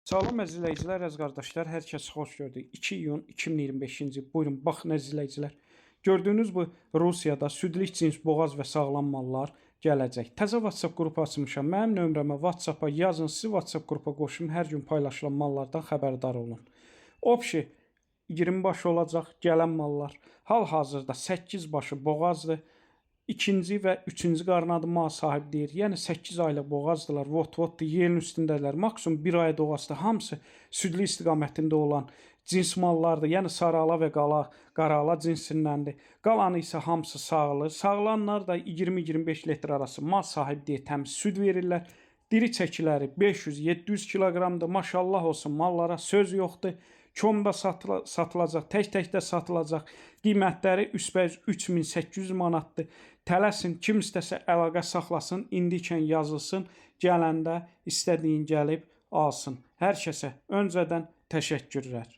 Salam əzizləyicilər, əziz qardaşlar, hər kəs xoş gördük. 2 iyun 2025-ci il. Buyurun, baxın əzizləyicilər. Gördüyünüz bu Rusiyada südlük cins boğaz və sağlam mallar gələcək. Təzə WhatsApp qrupu açmışam. Mənim nömrəmə WhatsApp-a yazın, sizi WhatsApp qrupa qoşun, hər gün paylaşılan mallardan xəbərdar olun. Opşi 20 baş olacaq gələn mallar. Hal-hazırda 8 başı boğazdır. İkinci və üçüncü qarnadı mal sahib deyir. Yəni 8 aylıq boğazdılar, vot-votdur, yerin üstündədirlər. Maksimum 1 ay doğası hamısı südlü istiqamətində olan cins mallardır. Yəni sarala və qarala cinsindəndir. Qalanı isə hamısı sağlı. Sağlanlar da 20-25 litr arası mal sahib deyə təmiz süd verirlər. Diri çəkiləri 500-700 kiloqramdır. Maşallah olsun, mallara söz yoxdur. Komda satılacaq, tək-təkdə satılacaq. Qiymətləri üsbəüz 3800 manatdır. Tələsin, kim istəsə əlaqə saxlasın, indikən yazılsın, gələndə istədiyin gəlib alsın. Hər kəsə öncədən təşəkkürlər.